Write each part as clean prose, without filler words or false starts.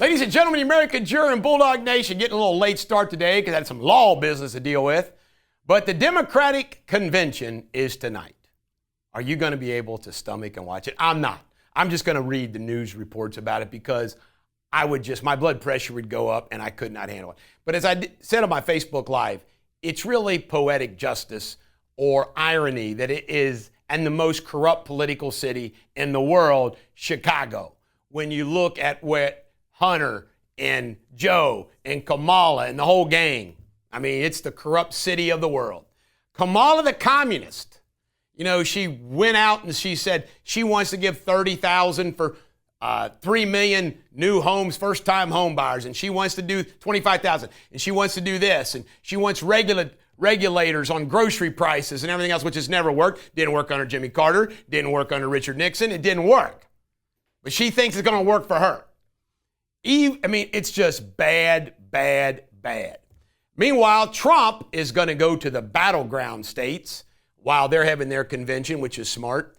Ladies and gentlemen, the American jury and Bulldog Nation getting a little late start today because I had some law business to deal with. But the Democratic convention is tonight. Are you going to be able to stomach and watch it? I'm not. I'm just going to read the news reports about it because my blood pressure would go up and I could not handle it. But as I said on my Facebook Live, it's really poetic justice or irony that it is in the most corrupt political city in the world, Chicago. When you look at what Hunter and Joe and Kamala and the whole gang. I mean, it's the corrupt city of the world. Kamala the communist, she went out and she said she wants to give $30,000 for 3 million new homes, first-time home buyers, and she wants to do $25,000, and she wants to do this, and she wants regulators on grocery prices and everything else, which has never worked. Didn't work under Jimmy Carter, didn't work under Richard Nixon, it didn't work. But she thinks it's going to work for her. It's just bad, bad, bad. Meanwhile, Trump is going to go to the battleground states while they're having their convention, which is smart.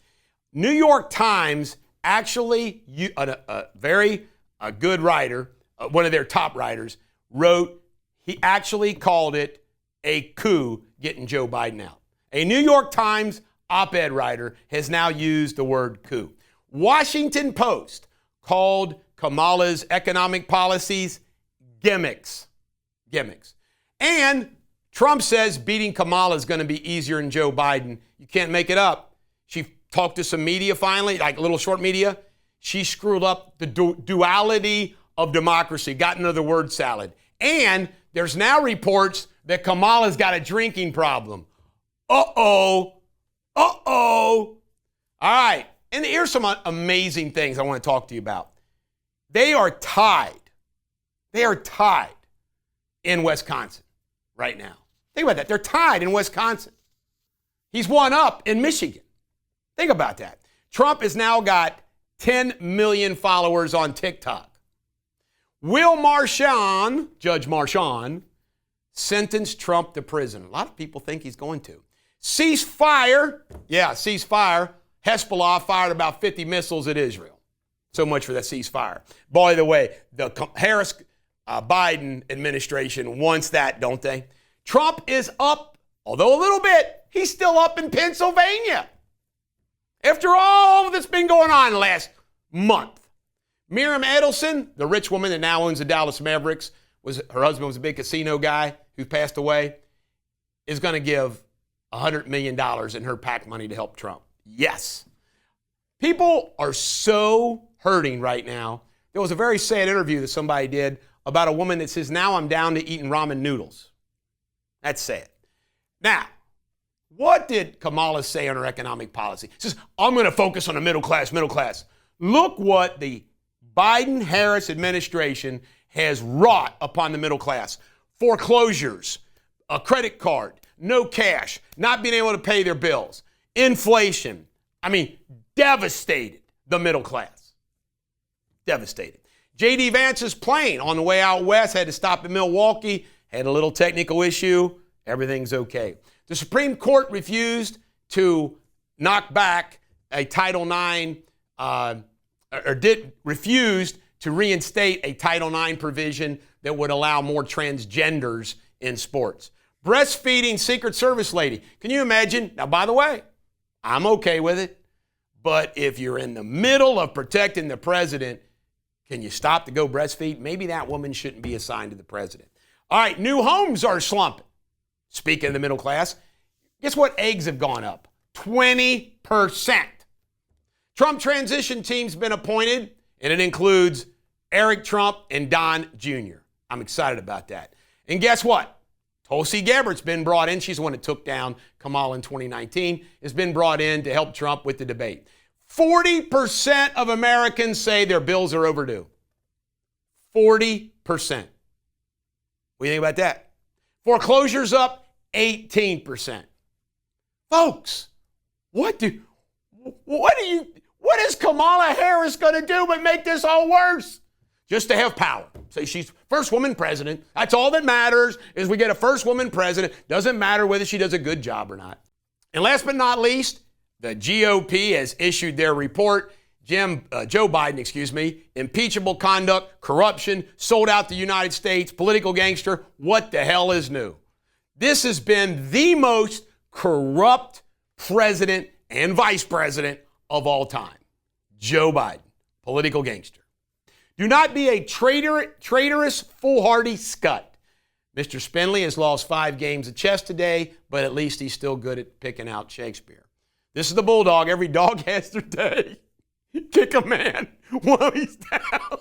New York Times actually, a good writer, one of their top writers, wrote, he actually called it a coup getting Joe Biden out. A New York Times op-ed writer has now used the word coup. Washington Post called Kamala's economic policies gimmicks. And Trump says beating Kamala is going to be easier than Joe Biden. You can't make it up. She talked to some media finally, like a little short media. She screwed up the duality of democracy, got into the word salad. And there's now reports that Kamala's got a drinking problem. Uh-oh. All right. And here's some amazing things I want to talk to you about. They are tied in Wisconsin right now. Think about that. They're tied in Wisconsin. He's one up in Michigan. Think about that. Trump has now got 10 million followers on TikTok. Judge Marchand, sentenced Trump to prison. A lot of people think he's going to. Ceasefire. Hezbollah fired about 50 missiles at Israel. So much for that ceasefire. By the way, the Harris-Biden administration wants that, don't they? Trump is up, although a little bit, he's still up in Pennsylvania. After all that's been going on the last month. Miriam Edelson, the rich woman that now owns the Dallas Mavericks, her husband was a big casino guy who passed away, is going to give $100 million in her PAC money to help Trump. Yes. People are so hurting right now. There was a very sad interview that somebody did about a woman that says, now I'm down to eating ramen noodles. That's sad. Now, what did Kamala say on her economic policy? She says, I'm going to focus on the middle class. Look what the Biden-Harris administration has wrought upon the middle class. Foreclosures, a credit card, no cash, not being able to pay their bills, inflation. Devastated the middle class. Devastated. J.D. Vance's plane on the way out west had to stop in Milwaukee, had a little technical issue. Everything's okay. The Supreme Court refused to knock back a Title IX, refused to reinstate a Title IX provision that would allow more transgenders in sports. Breastfeeding Secret Service lady. Can you imagine? Now, by the way, I'm okay with it. But if you're in the middle of protecting the president, can you stop to go breastfeed? Maybe that woman shouldn't be assigned to the president. All right, new homes are slumping. Speaking of the middle class, guess what? Eggs have gone up 20%. Trump transition team's been appointed, and it includes Eric Trump and Don Jr. I'm excited about that. And guess what? Tulsi Gabbard's been brought in. She's the one that took down Kamala in 2019. Has been brought in to help Trump with the debate. 40% of Americans say their bills are overdue. 40%. What do you think about that? Foreclosures up 18%. Folks, what is Kamala Harris going to do but make this all worse? Just to have power. Say she's first woman president. That's all that matters is we get a first woman president. Doesn't matter whether she does a good job or not. And last but not least, the GOP has issued their report. Joe Biden, impeachable conduct, corruption, sold out the United States, political gangster. What the hell is new? This has been the most corrupt president and vice president of all time. Joe Biden, political gangster. Do not be a traitorous, foolhardy scut. Mr. Spindley has lost 5 games of chess today, but at least he's still good at picking out Shakespeare. This is the Bulldog. Every dog has their day. Kick a man while he's down.